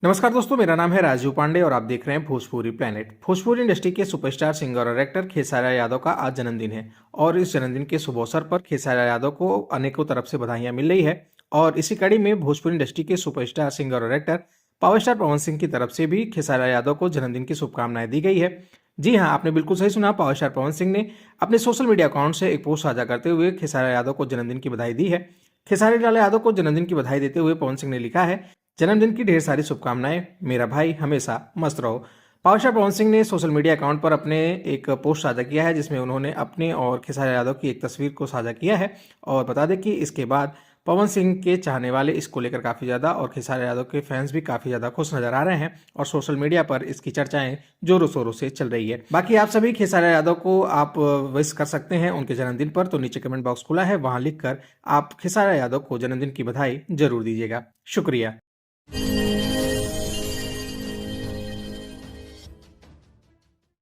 नमस्कार दोस्तों, मेरा नाम है राजीव पांडे और आप देख रहे हैं भोजपुरी प्लेनेट। भोजपुरी इंडस्ट्री के सुपरस्टार सिंगर और एक्टर खेसारी यादव का आज जन्मदिन है और इस जन्मदिन के शुभ अवसर पर खेसारी यादव को अनेकों तरफ से बधाइयां मिल रही है। और इसी कड़ी में भोजपुरी इंडस्ट्री के सुपरस्टार सिंगर और actor power star Pawan Singh की तरफ से भी खेसारी यादव को जन्मदिन की शुभकामनाएं दी गई है। जी हाँ, आपने बिल्कुल सही सुना। पावर स्टार पवन सिंह ने अपने सोशल मीडिया अकाउंट से एक पोस्ट साझा करते हुए खेसारी यादव को जन्मदिन की बधाई दी है। खेसारी लाल यादव को जन्मदिन की बधाई देते हुए पवन सिंह ने लिखा है, जन्मदिन की ढेर सारी शुभकामनाएं, मेरा भाई हमेशा मस्त रहो। पावर स्टार पवन सिंह ने सोशल मीडिया अकाउंट पर अपने एक पोस्ट साझा किया है जिसमें उन्होंने अपने और खेसारी यादव की एक तस्वीर को साझा किया है। और बता दें कि इसके बाद पवन सिंह के चाहने वाले इसको लेकर काफ़ी ज़्यादा और खेसारी यादव के फैंस भी काफ़ी ज़्यादा खुश नजर आ रहे हैं और सोशल मीडिया पर इसकी चर्चाएं जोरों शोरों से चल रही है। बाकी आप सभी खेसारी यादव को आप विश कर सकते हैं उनके जन्मदिन पर, तो नीचे कमेंट बॉक्स खुला है, वहां लिखकर आप खेसारी यादव को जन्मदिन की बधाई जरूर दीजिएगा। शुक्रिया।